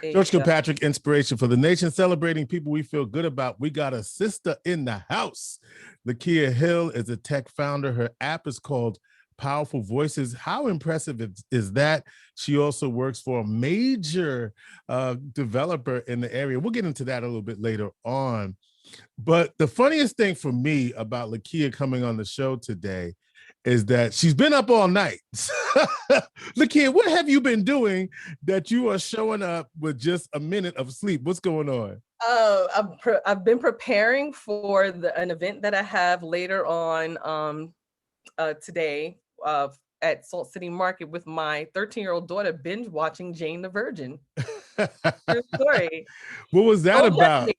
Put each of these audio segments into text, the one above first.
George Kilpatrick, inspiration for the nation, celebrating people we feel good about. We got a sister in the house. Lekia Hill is a tech founder. Her app is called Powerful Voices. How impressive is that? She also works for a major developer in the area. We'll get into that a little bit later on. But the funniest thing for me about Lekia coming on the show today is that she's been up all night. Lekia, what have you been doing that you are showing up with just a minute of sleep? What's going on? I've been preparing for an event that I have later on today at Salt City Market with my 13-year-old daughter binge watching Jane the Virgin. True story. What was that about?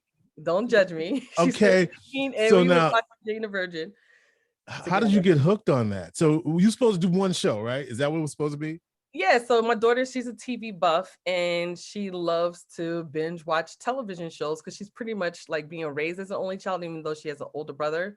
Don't judge me. She's Okay. 13 and so we now, were watching Jane the Virgin. How did you get hooked on that? So you're supposed to do one show, right? Is that what it was supposed to be? Yeah, so my daughter, she's a TV buff and she loves to binge watch television shows because she's pretty much like being raised as an only child, even though she has an older brother.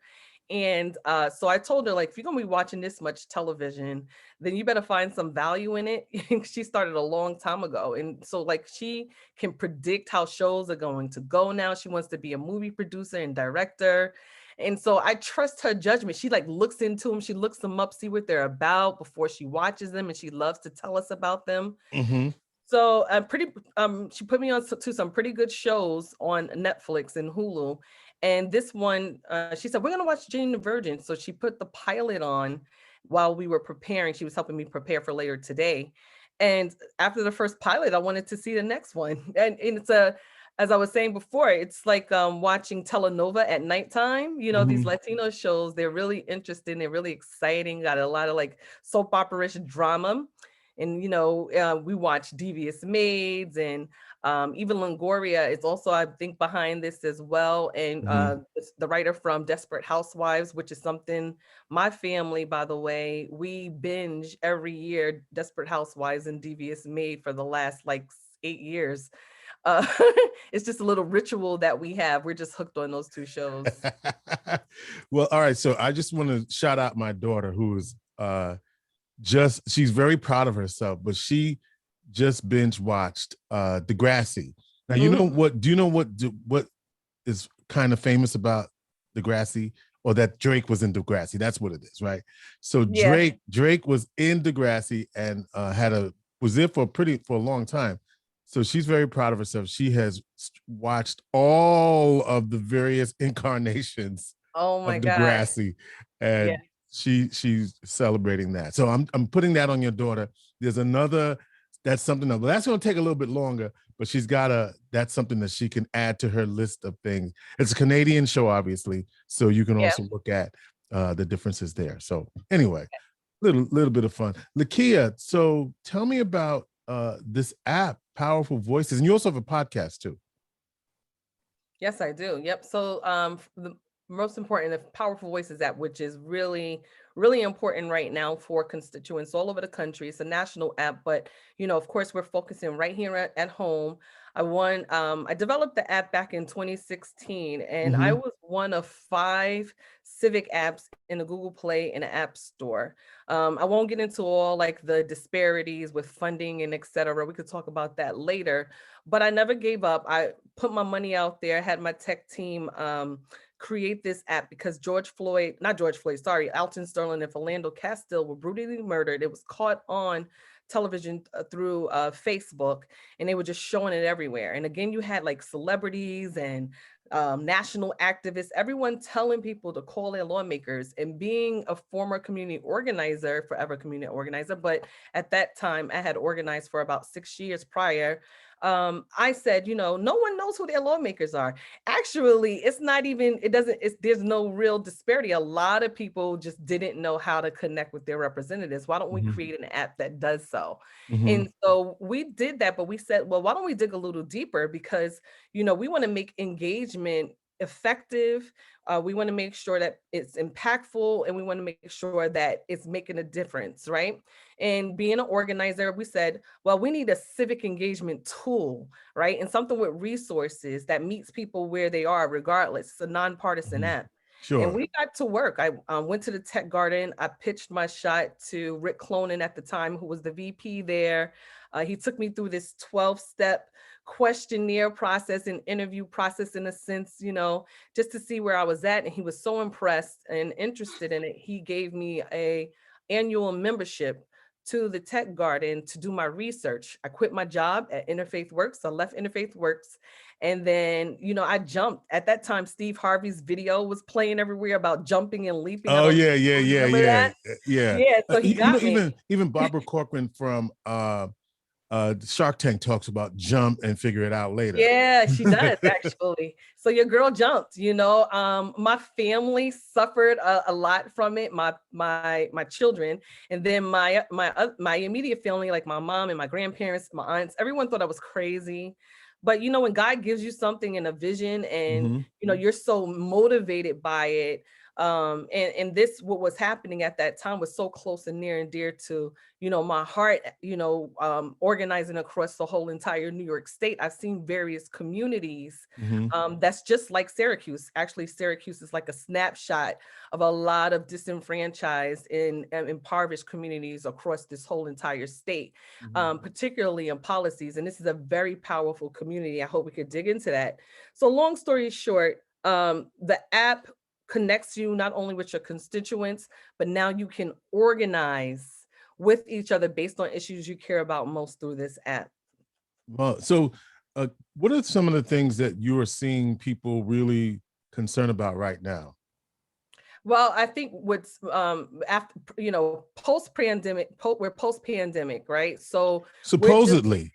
And so I told her, like, if you're gonna be watching this much television, then you better find some value in it. She started a long time ago. And so like she can predict how shows are going to go now. She wants to be a movie producer and director. And so I trust her judgment. She like looks into them. She looks them up, see what they're about before she watches them. And she loves to tell us about them. Mm-hmm. So she put me on to some pretty good shows on Netflix and Hulu. And this one, she said, we're going to watch Jane the Virgin. So she put the pilot on while we were preparing. She was helping me prepare for later today. And after the first pilot, I wanted to see the next one. And it's as I was saying before, it's like watching telenova at nighttime. You know, these Latino shows, they're really interesting. They're really exciting. Got a lot of like soap opera-ish drama. And, you know, we watch Devious Maids and even Longoria is also, I think, behind this as well. And the writer from Desperate Housewives, which is something my family, by the way, we binge every year, Desperate Housewives and Devious Maid for the last like 8 years. It's just a little ritual that we have. We're just hooked on those two shows. Well, all right. So I just want to shout out my daughter who is she's very proud of herself, but she just binge watched Degrassi. Now, you know what? Do you know what is kind of famous about Degrassi, or that Drake was in Degrassi? That's what it is, right? So Drake was in Degrassi and was there for a long time. So she's very proud of herself. She has watched all of the various incarnations of Degrassi, and she's celebrating that. So I'm putting that on your daughter. There's another, that's something else. That's going to take a little bit longer, but that's something that she can add to her list of things. It's a Canadian show, obviously, so you can also look at the differences there. So anyway, little bit of fun. Lekia, so tell me about this app, Powerful Voices, and you also have a podcast too. Yes, I do. Yep. So the most important, the Powerful Voices app, which is really, really important right now for constituents all over the country. It's a national app, but you know, of course, we're focusing right here at home. I developed the app back in 2016, and I was one of 5 civic apps in the Google Play and the App Store. I won't get into all like the disparities with funding and et cetera. We could talk about that later, but I never gave up. I put my money out there, had my tech team create this app because Alton Sterling and Philando Castile were brutally murdered. It was caught on television through Facebook, and they were just showing it everywhere. And again, you had like celebrities and national activists, everyone telling people to call their lawmakers. And being a former forever community organizer, but at that time I had organized for about 6 years prior. I said, you know, no one knows who their lawmakers are. Actually, there's no real disparity. A lot of people just didn't know how to connect with their representatives. Why don't we create an app that does so? And so we did that, but we said, well, why don't we dig a little deeper? Because, you know, we want to make engagement effective. We want to make sure that it's impactful, and we want to make sure that it's making a difference, right? And being an organizer, we said, well, we need a civic engagement tool, right? And something with resources that meets people where they are, regardless. It's a nonpartisan app. Sure. And we got to work. I went to the Tech Garden. I pitched my shot to Rick Clonan at the time, who was the VP there. He took me through this 12-step questionnaire process and interview process in a sense, just to see where I was at. And he was so impressed and interested in it. He gave me a annual membership to the Tech Garden to do my research. I quit my job at Interfaith Works. I left Interfaith Works. And then, I jumped. At that time, Steve Harvey's video was playing everywhere about jumping and leaping. Oh, yeah, Remember that? Yeah. So he got me. Even Barbara Corcoran from Shark Tank talks about jump and figure it out later. Yeah, she does actually. So your girl jumped. My family suffered a lot from it. My children, and then my immediate family, like my mom and my grandparents, my aunts, everyone thought I was crazy. But when God gives you something in a vision, and you're so motivated by it, and this what was happening at that time was so close and near and dear to my heart, organizing across the whole entire New York state. I've seen various communities that's just like Syracuse. Actually, Syracuse is like a snapshot of a lot of disenfranchised and impoverished communities across this whole entire state, particularly in policies. And this is a very powerful community. I hope we could dig into that. So long story short, the app connects you not only with your constituents, but now you can organize with each other based on issues you care about most through this app. Well, so what are some of the things that you are seeing people really concerned about right now? Well, I think what's after, post-pandemic, we're post-pandemic, right? So supposedly.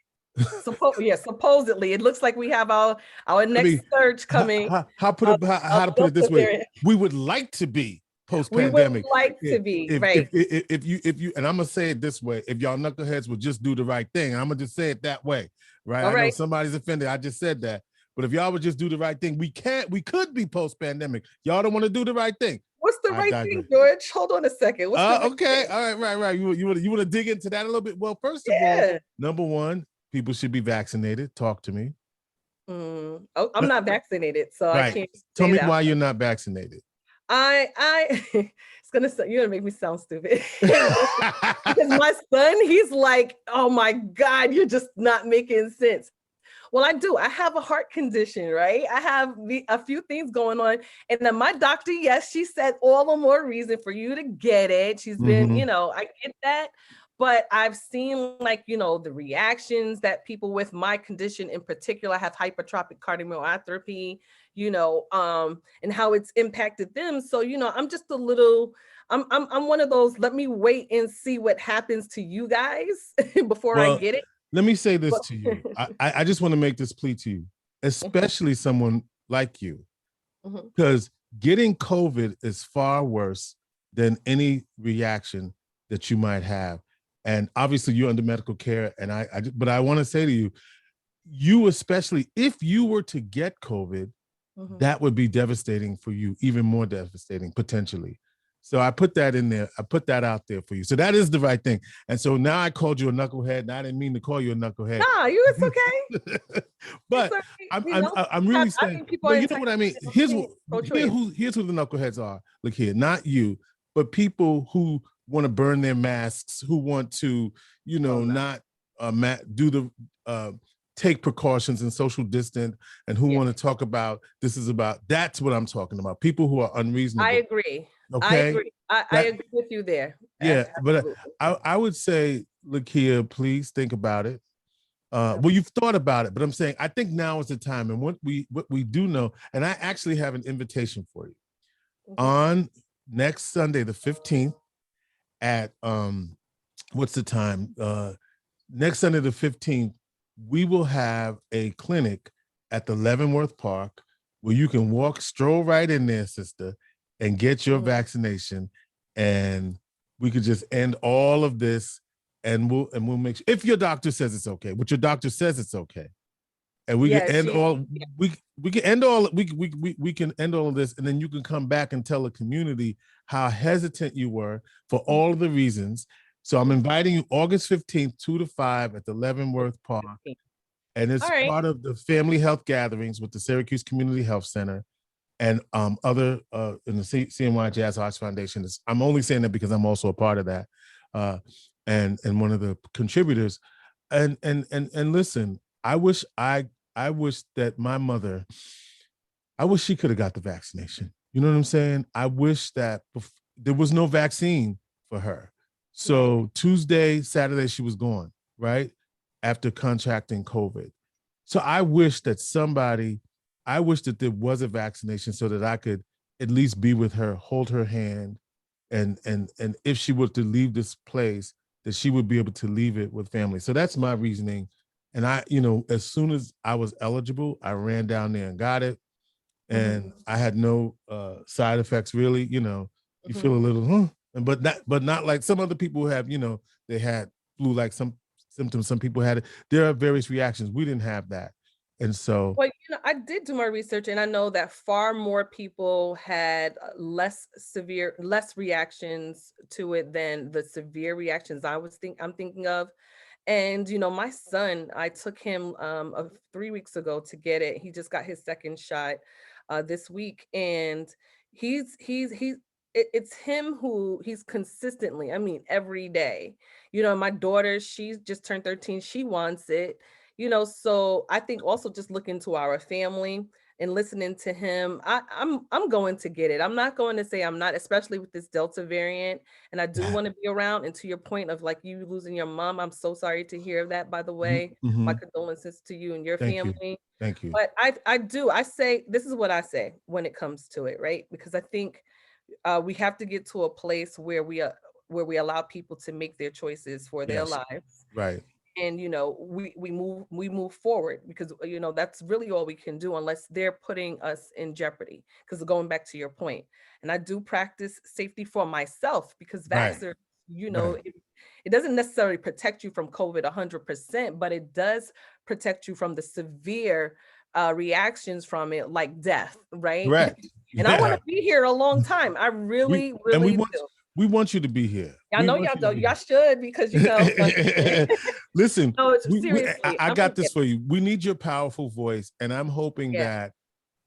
Supposedly it looks like we have our next surge coming. How to put it this way? We would like to be post-pandemic. We would like to be, right? If you, and I'm gonna say it this way: if y'all knuckleheads would just do the right thing, I'm gonna just say it that way, right? I know somebody's offended. I just said that, but if y'all would just do the right thing, we could be post-pandemic. Y'all don't want to do the right thing. What's the right thing, George? Hold on a second. Okay, all right. You want to dig into that a little bit? Well, first of all, number one, people should be vaccinated. Talk to me. I'm not vaccinated, so right. I can't. Tell me why you're not vaccinated. You're gonna make me sound stupid. Because my son, he's like, oh my God, you're just not making sense. Well, I do. I have a heart condition, right? I have a few things going on. And then my doctor, yes, she said all the more reason for you to get it. She's been, I get that. But I've seen the reactions that people with my condition in particular have hypertrophic cardiomyopathy, and how it's impacted them. So, I'm just a little, I'm one of those, let me wait and see what happens to you guys before I get it. Let me say this to you. I just want to make this plea to you, especially someone like you, because getting COVID is far worse than any reaction that you might have. And obviously you're under medical care. And but I want to say to you, especially if you were to get COVID, that would be devastating for you, even more devastating potentially. So I put that in there. I put that out there for you. So that is the right thing. And so now I called you a knucklehead, and I didn't mean to call you a knucklehead. No, it's okay. But I'm really saying, but you know what I mean? Here's who the knuckleheads are. Look here, not you, but people who want to burn their masks, who want to, not do the take precautions and social distance, and who want to talk about that's what I'm talking about. People who are unreasonable. I agree. Okay? I agree. I agree with you there. Yeah, absolutely. But I would say, Lekia, please think about it. Well, you've thought about it, but I'm saying I think now is the time. And what we do know, and I actually have an invitation for you on next Sunday, the 15th, at what's the time? Next Sunday, the 15th, we will have a clinic at the Leavenworth Park where you can stroll right in there, sister, and get your vaccination, and we could just end all of this, and we'll make sure, if your doctor says it's okay, but your doctor says it's okay, and we can end all we can end all we can end all of this, and then you can come back and tell the community how hesitant you were for all of the reasons. So I'm inviting you August 15th, 2 to 5 at the Leavenworth Park, and it's part of the family health gatherings with the Syracuse Community Health Center and other in the CNY Jazz Arts Foundation. I'm only saying that because I'm also a part of that, and one of the contributors. And listen, I wish I wish that my mother, I wish she could have got the vaccination. You know what I'm saying? I wish that there was no vaccine for her. Right. So Tuesday, Saturday, she was gone, right? After contracting COVID. So I wish that I wish that there was a vaccination so that I could at least be with her, hold her hand, and if she were to leave this place, that she would be able to leave it with family. So that's my reasoning. And as soon as I was eligible, I ran down there and got it, Mm-hmm. and I had no side effects really. You Mm-hmm. feel a little, huh? But not like some other people who have, they had flu like some symptoms. Some people had it. There are various reactions. We didn't have that, and so Well, I did do my research, and I know that far more people had less reactions to it than the severe reactions I'm thinking of. And my son, I took him 3 weeks ago to get it. He just got his second shot this week, and he's it's him who he's consistently, I mean, every day. My daughter, she's just turned 13. She wants it. So I think also just looking to our family and listening to him, I'm going to get it. I'm not going to say I'm not, especially with this Delta variant. And I do yeah. want to be around. And to your point of like you losing your mom, I'm so sorry to hear that, by the Mhm, way. My mhm. condolences to you and your Thank you, family. thank you. But I say, this is what I say when it comes to it, right? Because I think we have to get to a place where we allow people to make their choices for their Yes, lives, right, and we move forward, because that's really all we can do unless they're putting us in jeopardy. Because going back to your point, and I do practice safety for myself, because right, vaxxers, right, it doesn't necessarily protect you from COVID 100%, but it does protect you from the severe reactions from it, like death, right? correct. And I want Yeah, to be here a long time. I we really, and we really want do. we want you to be here. I We know want y'all you to do. be Y'all should, because here. Listen, no, it's I, seriously. I I'm gonna got this get for you. We need your powerful voice, and I'm hoping yeah.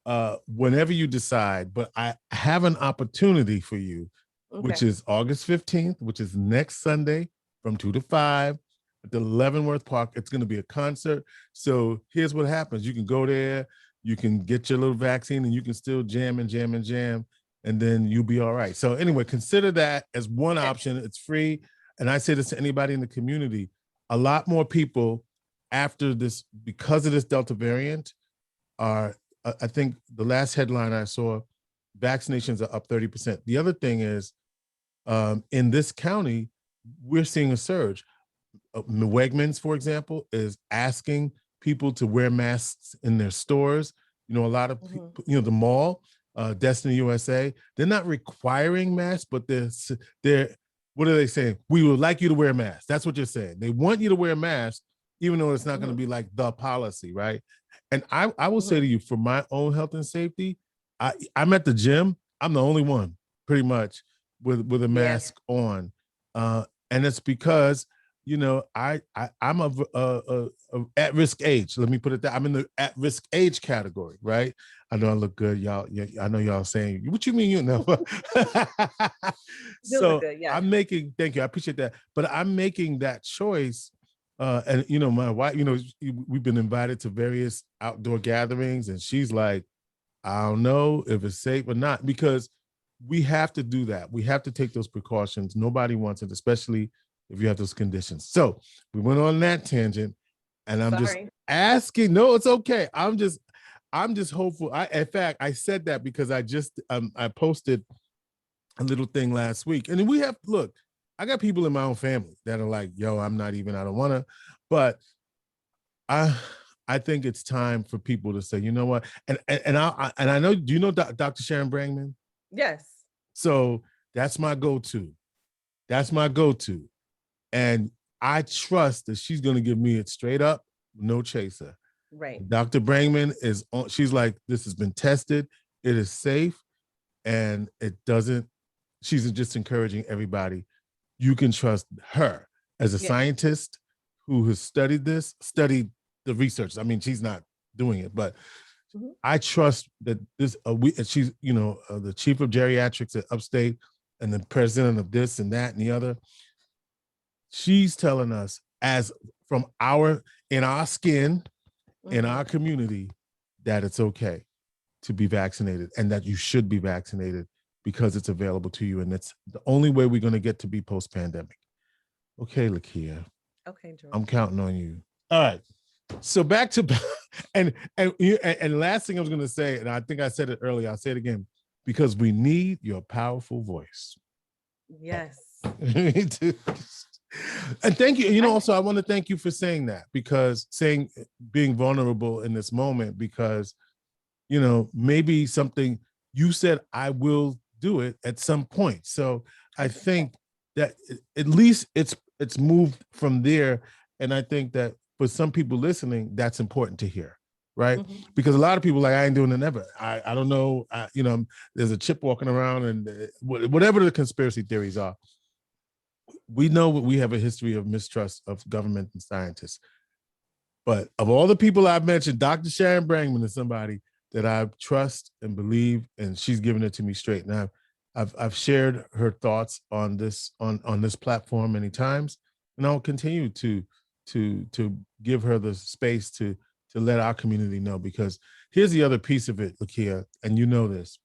that whenever you decide, but I have an opportunity for you, which Okay. is August 15th, which is next Sunday from 2 to 5 at the Leavenworth Park. It's going to be a concert. So here's what happens. You can go there, you can get your little vaccine, and you can still jam and jam and jam, and then you'll be all right. So anyway, consider that as one Okay. option. It's free. And I say this to anybody in the community, a lot more people after this, because of this Delta variant, are, I think the last headline I saw, vaccinations are up 30%. The other thing is, in this county, we're seeing a surge. Wegmans, for example, is asking people to wear masks in their stores. A lot of Mhm. people, the mall, Destiny USA, they're not requiring masks, but they're what are they saying? We would like you to wear a mask. That's what you're saying. They want you to wear a mask, even though it's not going to Mhm. be like the policy, right? And I will say Mhm. to you, for my own health and safety, I'm at the gym. I'm the only one, pretty much, with a Yeah. mask on, and it's because I'm of at risk age. Let me put it that I'm in the at risk age category, right? I know I look good, y'all. I know y'all saying, "What you mean, you know?" You look So good. Yeah. I'm making. Thank you, I appreciate that. But I'm making that choice, and my wife. We've been invited to various outdoor gatherings, and she's like, "I don't know if it's safe or not," because we have to do that. We have to take those precautions. Nobody wants it, especially if you have those conditions. So we went on that tangent, and I'm just Sorry. asking. No, it's okay. I'm just hopeful. In fact, I said that because I posted a little thing last week, and then look. I got people in my own family that are like, "Yo, I'm not even. I don't want to," but I. I think it's time for people to say, you know what, and I know. Do you know Dr. Sharon Brangman? Yes. So that's my go-to. That's my go-to. And I trust that she's going to give me it straight up, no chaser. Right. Dr. Brangman is on, she's like, this has been tested, it is safe, and it doesn't, she's just encouraging everybody. You can trust her as a Yeah. scientist who has studied the research. I mean, she's not doing it, but Mhm. I trust that she's, the chief of geriatrics at Upstate and the president of this and that and the other. She's telling us, as from in our skin, in our community that it's okay to be vaccinated and that you should be vaccinated because it's available to you. And it's the only way we're going to get to be post-pandemic. Okay, Lekia, Okay, George. I'm counting on you. All right. So back to and last thing I was going to say, and I think I said it earlier, I'll say it again, because we need your powerful voice. Yes. And thank you. You know, also I want to thank you for saying that, because being vulnerable in this moment, because you know, maybe something you said, I will do it at some point. So I think that at least it's moved from there. And I think that for some people listening, that's important to hear, right? Because a lot of people like, I ain't doing it ever. I don't know, you know, there's a chip walking around, and whatever the conspiracy theories are. We know we have a history of mistrust of government and scientists. But of all the people I've mentioned, Dr. Sharon Brangman is somebody that I trust and believe, and she's given it to me straight. Now, I've shared her thoughts on this platform many times, and I'll continue to give her the space to let our community know. Because here's the other piece of it, Lekia, and you know this.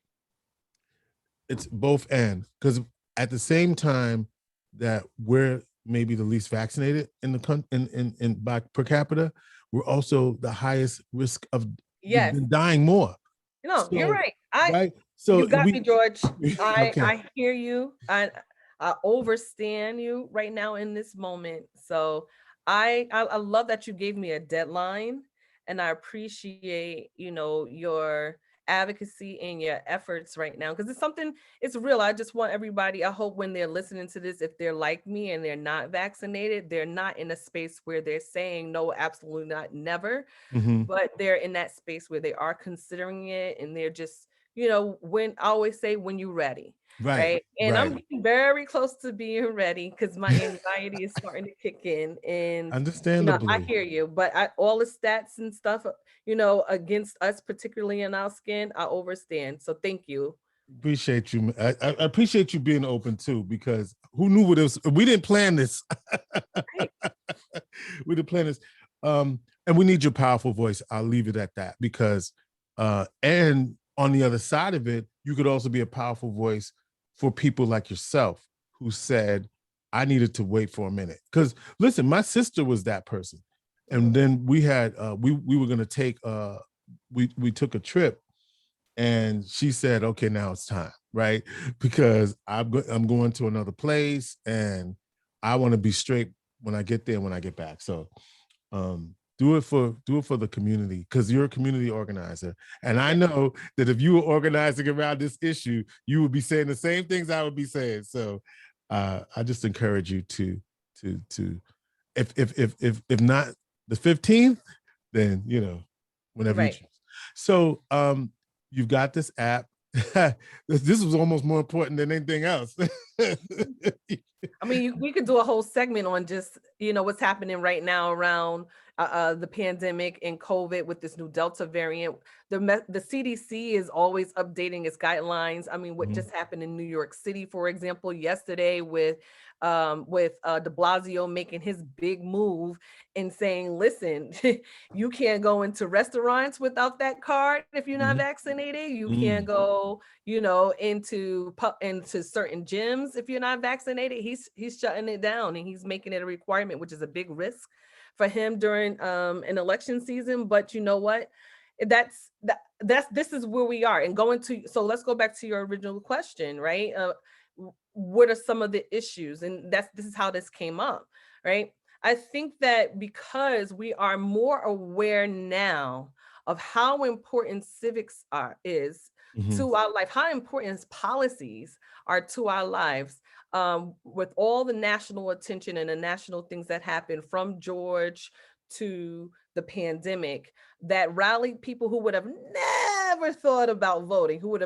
It's both and, because at the same time that we're maybe the least vaccinated in the country in by per capita, we're also the highest risk of dying more. No, you're right. Right. So you got me, George. Okay. I hear you. I overstand you right now in this moment. So I love that you gave me a deadline, and I appreciate, you know, your advocacy and your efforts right now, because it's real. I just want everybody, I hope when they're listening to this, if they're like me and they're not vaccinated, they're not in a space where they're saying no, absolutely not, never, but they're in that space where they are considering it, and they're just, you know, when I always say, when you're ready. Right. And I'm getting very close to being ready, because my anxiety is starting to kick in. And you know, I hear you, but all the stats and stuff, you know, against us, particularly in our skin, I overstand. So thank you. Appreciate you. I appreciate you being open too, because who knew what it was? We didn't plan this. We didn't plan this. And we need your powerful voice. I'll leave it at that, because and on the other side of it, you could also be a powerful voice for people like yourself who said, I needed to wait for a minute. Because listen, my sister was that person. And then we had we were gonna take we took a trip, and she said, okay, now it's time, right? Because I'm going to another place, and I want to be straight when I get there, when I get back. So do it for the community, because you're a community organizer. And I know that if you were organizing around this issue, you would be saying the same things I would be saying. So I just encourage you to if not the 15th, then, you know, whenever you choose. So you've got this app. This was almost more important than anything else. I mean, we could do a whole segment on just, you know, what's happening right now around the pandemic and COVID with this new Delta variant. The CDC is always updating its guidelines. I mean, what just happened in New York City, for example, yesterday with de Blasio making his big move and saying, listen, you can't go into restaurants without that card if you're not vaccinated. You can't go, you know, into certain gyms if you're not vaccinated. He's shutting it down, and he's making it a requirement, which is a big risk for him during an election season. But you know what? This is where we are. And so let's go back to your original question, right? What are some of the issues? And this is how this came up, right? I think that because we are more aware now of how important civics is to our life, how important policies are to our lives, with all the national attention and the national things that happen from George to the pandemic, that rallied people who would have never thought about voting, who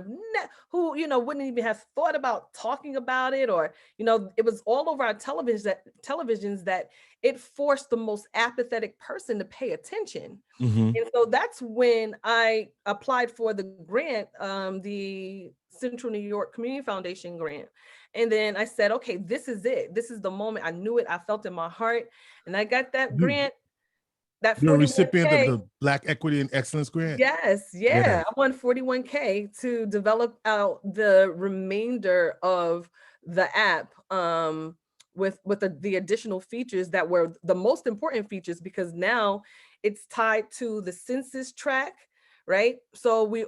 you know, wouldn't even have thought about talking about it, or, you know, it was all over our televisions that it forced the most apathetic person to pay attention. And so that's when I applied for the grant, the Central New York Community Foundation grant. And then I said, okay, this is it. This is the moment. I knew it. I felt in my heart. And I got that grant. that You're a recipient of 41K. the Black Equity and Excellence Grant? Yes, Yeah. yeah. I won 41K to develop out the remainder of the app, with the additional features that were the most important features, because now it's tied to the census track, right? So we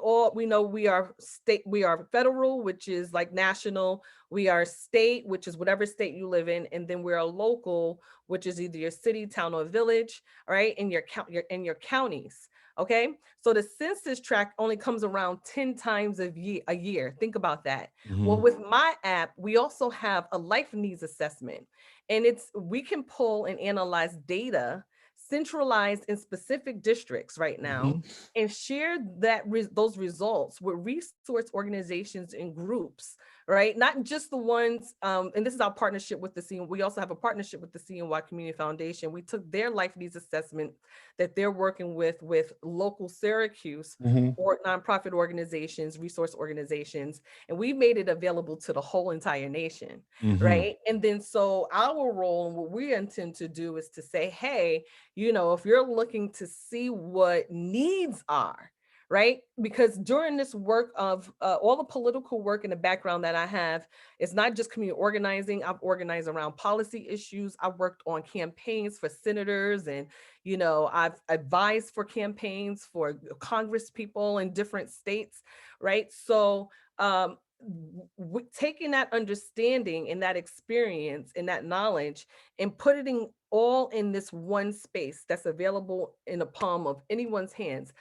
know we are state, we are federal, which is like national, we are state, which is whatever state you live in, and then we're a local, which is either your city, town, or village, right? In your count, in your counties. Okay, so the census tract only comes around 10 times a year. Think about that. Well, Mhm. with my app, we also have a life needs assessment, and we can pull and analyze data centralized in specific districts right now Mhm. and share those results with resource organizations and groups, right? Not just the ones, and this is our partnership with the CN. We also have a partnership with the CNY Community Foundation. We took their life needs assessment that they're working with local Syracuse Mhm. or nonprofit organizations, resource organizations, and we made it available to the whole entire nation, Mhm. right? And then so our role and what we intend to do is to say, hey, if you're looking to see what needs are, right? Because during this work of all the political work in the background that I have, it's not just community organizing. I've organized around policy issues. I've worked on campaigns for senators, and I've advised for campaigns for Congress people in different states, right? So taking that understanding and that experience and that knowledge and putting all in this one space that's available in the palm of anyone's hands.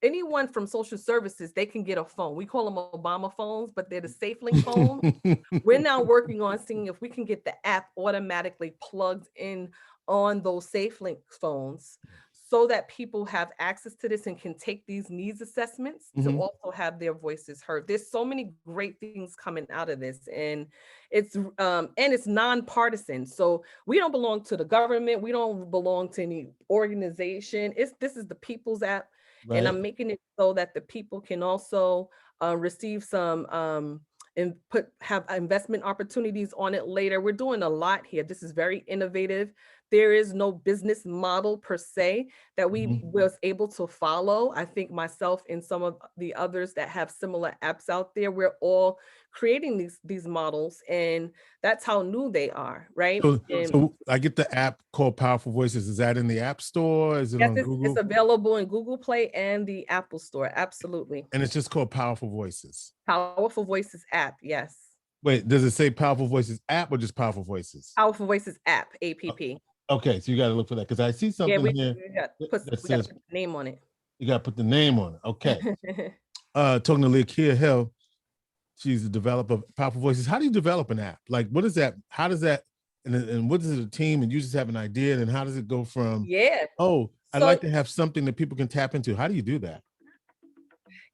Anyone from social services, they can get a phone. We call them Obama phones, but they're the SafeLink phones. We're now working on seeing if we can get the app automatically plugged in on those SafeLink phones so that people have access to this and can take these needs assessments to Mhm. also have their voices heard. There's so many great things coming out of this, and it's nonpartisan. So we don't belong to the government. We don't belong to any organization. This is the people's app, and Right. I'm making it so that the people can also receive some and have investment opportunities on it later. We're doing a lot here. This is very innovative. There is no business model per se that we Mhm. was able to follow. I think myself and some of the others that have similar apps out there, we're all creating these models, and that's how new they are, right? So, And so I get the app called Powerful Voices. Is that in the App Store? Is it yes, on it's Google? available in Google Play and the Apple Store. Absolutely. And it's just called Powerful Voices. Powerful Voices app. Yes. Wait, does it say Powerful Voices app or just Powerful Voices? Powerful Voices app, Uh, APP. Okay, so you got to look for that because I see Yeah, something here that we got to says put the name on you got to put the name on it. Okay. it. Talking to Lekia Hill, she's a developer of Powerful Voices. How do you develop an app? Like, what is that? How does that? And what is it a team? And you just have an idea, and how does it go from? Yeah. Oh, I'd So like to have something that people can tap into. How do you do that?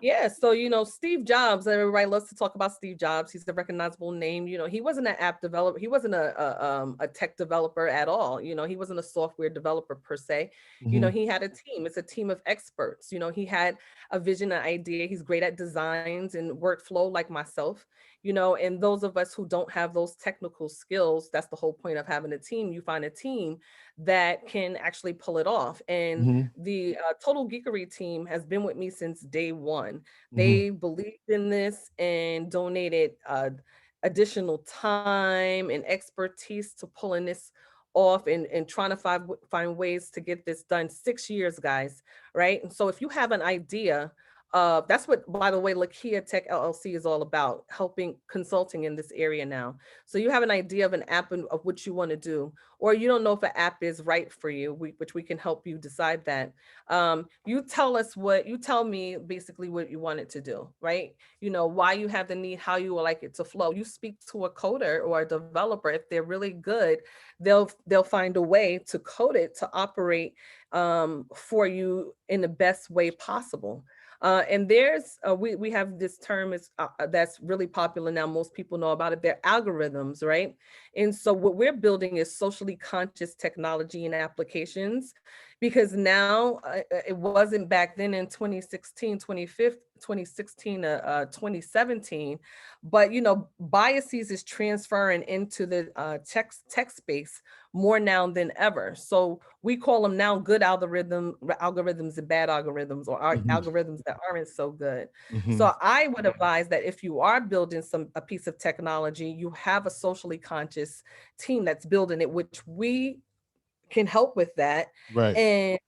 yeah, so Steve Jobs, everybody loves to talk about Steve Jobs. He's a recognizable name. He wasn't an app developer. He wasn't a tech developer at all. He wasn't a software developer per se. Mm-hmm. He had a team. It's a team of experts. He had a vision, an idea. He's great at designs and workflow like myself. And those of us who don't have those technical skills, that's the whole point of having a team. You find a team that can actually pull it off. And Mm-hmm. the Total Geekery team has been with me since day one. Mm-hmm. They believed in this and donated additional time and expertise to pulling this off and trying to find ways to get this done. 6 years, guys, right? And so if you have an idea, that's what, by the way, Lekia Tech LLC is all about, helping consulting in this area now. So you have an idea of an app of what you want to do, or you don't know if an app is right for you, which we can help you decide that. You tell me basically what you want it to do, right? Why you have the need, how you would like it to flow. You speak to a coder or a developer. If they're really good, they'll find a way to code it to operate for you in the best way possible. And we have this term that's really popular now. Most people know about it. They're algorithms, right? And so what we're building is socially conscious technology and applications, because now it wasn't back then in 2016, 2016 to 2017, but biases is transferring into the tech space more now than ever. So we call them now good algorithms and bad algorithms, or Mhm. algorithms that aren't so good. Mhm. So I would advise that if you are building a piece of technology, you have a socially conscious team that's building it, which we can help with that, Right. and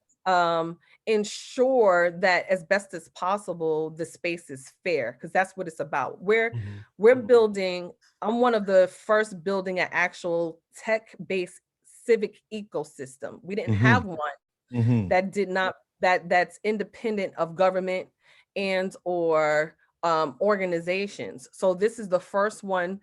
ensure that as best as possible the space is fair, because that's what it's about. Mhm. We're building, I'm one of the first building an actual tech-based civic ecosystem. We didn't have Mhm. one Mhm. that did not that's independent of government and or organizations. So this is the first one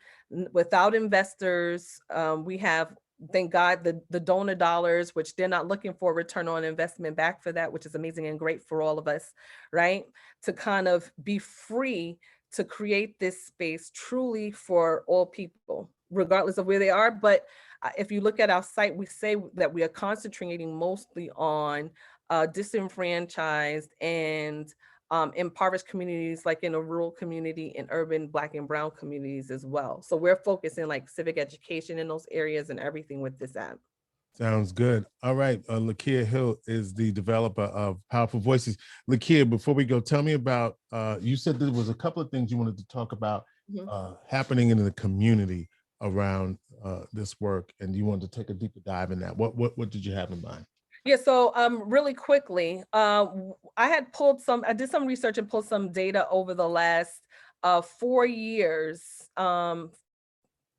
without investors. We have, thank God, the donor dollars, which they're not looking for return on investment back for that, which is amazing and great for all of us, right? To kind of be free to create this space truly for all people, regardless of where they are. But if you look at our site, we say that we are concentrating mostly on disenfranchised and impoverished communities, like in a rural community, in urban Black and Brown communities as well. So we're focusing like civic education in those areas and everything with this app. Sounds good. All right. Lekia Hill is the developer of Powerful Voices. Lekia, before we go, tell me about, you said there was a couple of things you wanted to talk about Mhm. happening in the community around this work, and you wanted to take a deeper dive in that. What did you have in mind? Yeah, so really quickly, I did some research and pulled some data over the last 4 years,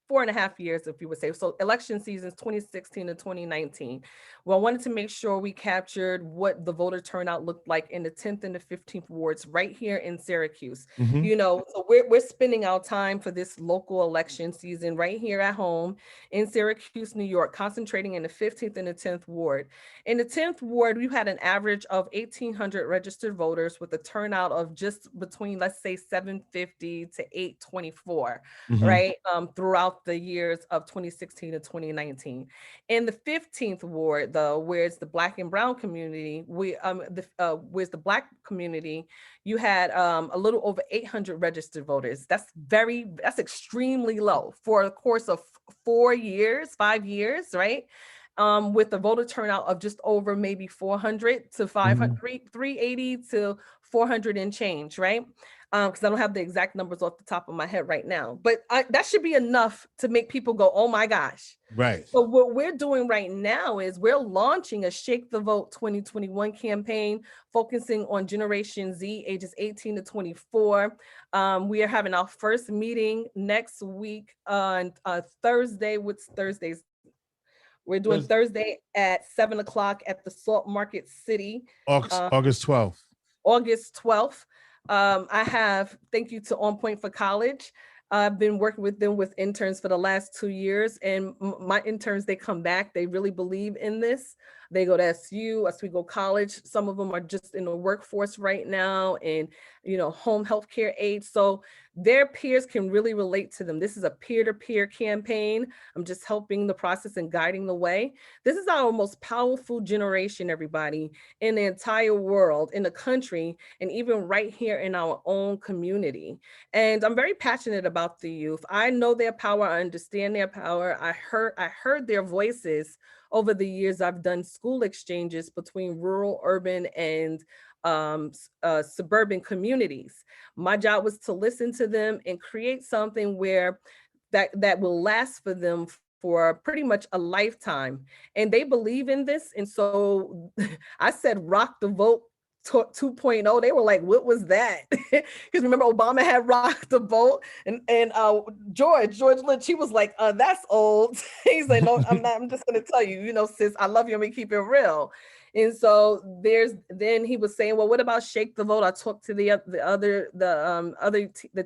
4.5 years, if you would say. So election seasons 2016 to 2019. Well, I wanted to make sure we captured what the voter turnout looked like in the 10th and the 15th wards right here in Syracuse. Mm-hmm. So we're spending our time for this local election season right here at home in Syracuse, New York, concentrating in the 15th and the 10th ward. In the 10th ward, we had an average of 1,800 registered voters with a turnout of just between, let's say, 750 to 824, Mm-hmm. right? Throughout the years of 2016 to 2019. In the 15th ward, though, where it's the Black and Brown community, where's the Black community, you had a little over 800 registered voters. That's extremely low for a course of 4 years, 5 years, right? With a voter turnout of just over maybe 400 to 500, 380 to 400 and change, right? Because I don't have the exact numbers off the top of my head right now, but that should be enough to make people go, oh my gosh. Right. So what we're doing right now is we're launching a Shake the Vote 2021 campaign focusing on Generation Z, ages 18 to 24. We are having our first meeting next week on Thursday. What's Thursdays? We're doing Thursday at 7 o'clock at the Salt Market City, August 12th. August 12th. Thank you to On Point for College. I've been working with them with interns for the last 2 years, and my interns, they come back. They really believe in this. They go to SU, Oswego College. Some of them are just in the workforce right now and, home healthcare aid. So their peers can really relate to them. This is a peer-to-peer campaign. I'm just helping the process and guiding the way. This is our most powerful generation, everybody, in the entire world, in the country, and even right here in our own community. And I'm very passionate about the youth. I know their power. I understand their power. I heard their voices over the years. I've done school exchanges between rural, urban, and suburban communities. My job was to listen to them and create something where that will last for them for pretty much a lifetime. And they believe in this. And so I said, rock the vote 2.0. They were like, what was that? Because remember, Obama had rocked the vote, and George Lynch, he was like, that's old. He's like, no, I'm not. I'm just gonna tell you, sis, I love you. I'm gonna keep it real. And so then he was saying, well, what about Shake the Vote? I talked to the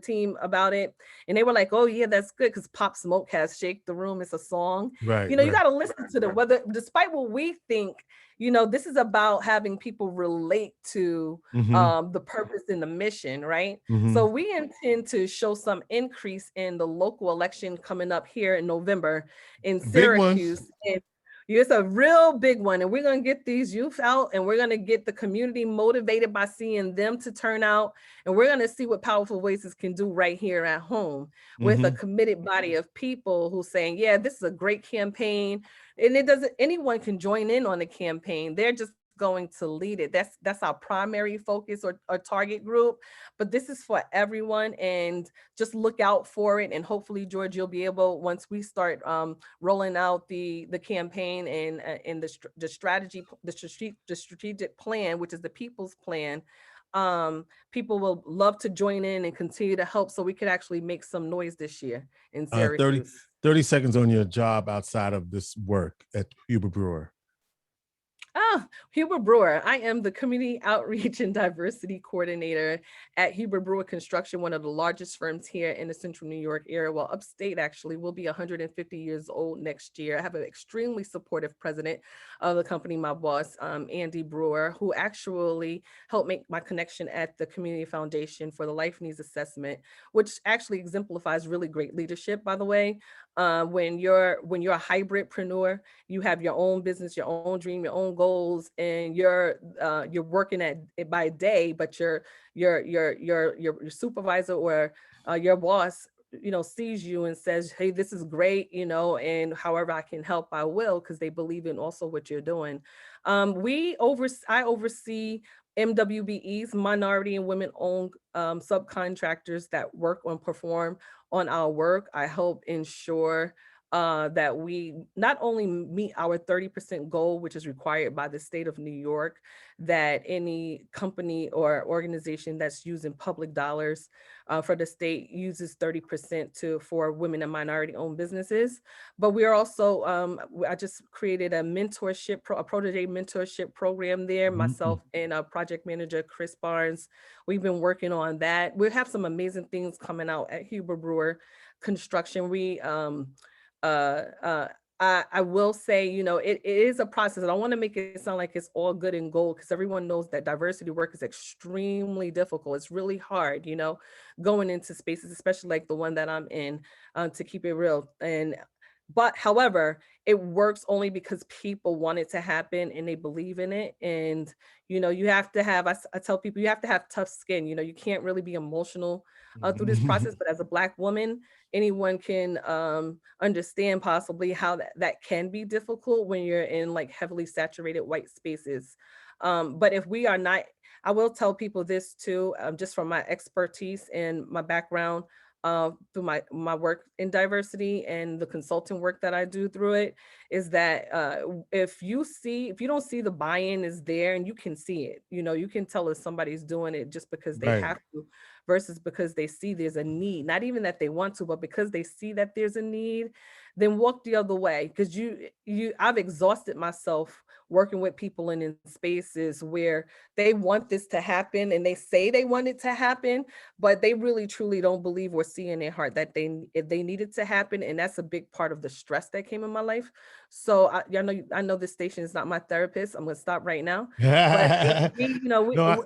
team about it, and they were like, oh yeah, that's good, because Pop Smoke has Shake the Room. It's a song. Right. You got to listen to them. Whether, despite what we think, this is about having people relate to the purpose and the mission, right? So we intend to show some increase in the local election coming up here in November in Big ones. Syracuse. And It's a real big one. And we're going to get these youth out, and we're going to get the community motivated by seeing them to turn out. And we're going to see what Powerful Voices can do right here at home with a committed body of people who saying, yeah, this is a great campaign. And anyone can join in on the campaign. They're just going to lead it. That's our primary focus or target group, but this is for everyone, and just look out for it. And hopefully, George, you'll be able, once we start rolling out the campaign and the strategic plan, which is the people's plan, people will love to join in and continue to help so we could actually make some noise this year in 30, Syracuse. 30 seconds on your job outside of this work at Huber Brewer. Huber Brewer. I am the Community Outreach and Diversity Coordinator at Huber Brewer Construction, one of the largest firms here in the Central New York area. Well, upstate actually will be 150 years old next year. I have an extremely supportive president of the company, my boss, Andy Brewer, who actually helped make my connection at the Community Foundation for the Life Needs Assessment, which actually exemplifies really great leadership, by the way. When you're a hybridpreneur, you have your own business, your own dream, your own goals, and you're working at it by day, but your supervisor or your boss, sees you and says, hey, this is great, and however I can help, I will, because they believe in also what you're doing. I oversee MWBE's, minority and women-owned subcontractors that work and perform on our work. I help ensure that we not only meet our 30% goal, which is required by the state of New York, that any company or organization that's using public dollars for the state uses 30% for women and minority-owned businesses. But we are also, I just created a protege mentorship program there, myself and project manager, Chris Barnes. We've been working on that. We have some amazing things coming out at Huber Brewer Construction. I will say, it is a process. I don't want to make it sound like it's all good and gold, because everyone knows that diversity work is extremely difficult. It's really hard, going into spaces, especially like the one that I'm in, to keep it real. But however, it works only because people want it to happen and they believe in it. And, you have to have, I tell people, you have to have tough skin. You can't really be emotional through this process, but as a Black woman, anyone can understand possibly how that can be difficult when you're in like heavily saturated white spaces. But if we are not, I will tell people this too, just from my expertise and my background, through my work in diversity and the consulting work that I do through it, is that if you don't see the buy-in is there, and you can see it, you can tell if somebody's doing it just because they have to, versus because they see there's a need, not even that they want to, but because they see that there's a need, then walk the other way. Because I've exhausted myself working with people in spaces where they want this to happen and they say they want it to happen, but they really truly don't believe or see in their heart that they need it to happen. And that's a big part of the stress that came in my life. So I know this station is not my therapist. I'm gonna stop right now. But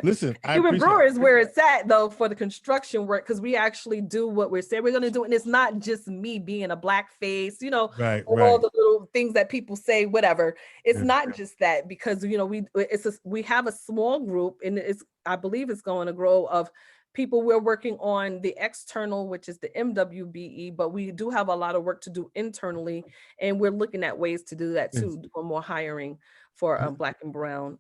Listen, I Huber appreciate Brewer is where it's at though for the construction work, because we actually do what we're saying we're gonna do. And it's not just me being a Black face, all the little things that people say, whatever. It's not just that, because we have a small group, and I believe it's going to grow, of people. We're working on the external, which is the MWBE, but we do have a lot of work to do internally, and we're looking at ways to do that too, for more hiring for Black and brown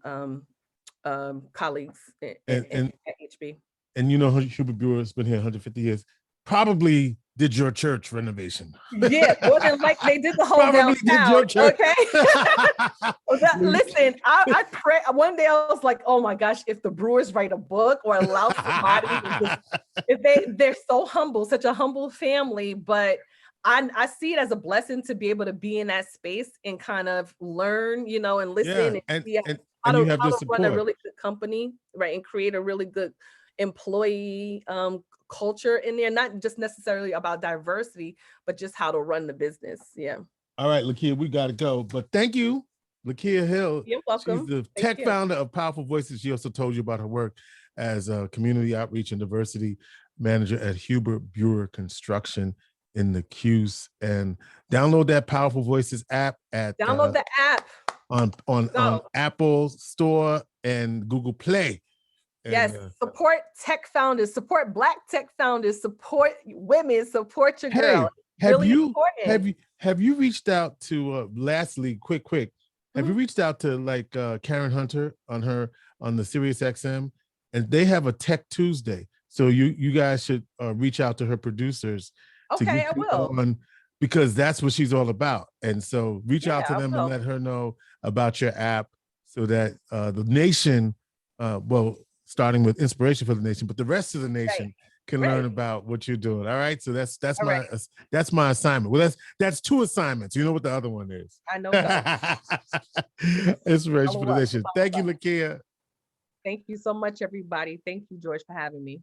colleagues at HB. And Huber Brewer has been here 150 years. Probably did your church renovation. Yeah, more than like they did the whole Probably downtown. did your church. Okay. Listen, I pray. One day I was like, oh my gosh, if the Brewers write a book or allow somebody, if they're so humble, such a humble family, but I see it as a blessing to be able to be in that space and kind of learn, and listen and see how to run a really good company, right, and create a really good employee culture in there, not just necessarily about diversity, but just how to run the business. Yeah. All right, Lekia, we got to go. But thank you, Lekia Hill. You're welcome. She's the tech founder of Powerful Voices. She also told you about her work as a community outreach and diversity manager at Huber Brewer Construction. in the Q's, and download that Powerful Voices app at Download the app. on Apple Store and Google Play. And, yes, support tech founders, support Black tech founders, support women, support your girl. Have you reached out to lastly, quick, have you reached out to like Karen Hunter on the Sirius XM, and they have a Tech Tuesday, so you guys should reach out to her producers. Okay, I will. On, because that's what she's all about, and so reach out to them and let her know about your app, so that the nation, starting with Inspiration for the Nation, but the rest of the nation can learn about what you're doing. All right. So that's my assignment. Well, that's 2 assignments. You know what the other one is? I know. Inspiration for the Nation. Thank you, Lekia. Thank you so much, everybody. Thank you, George, for having me.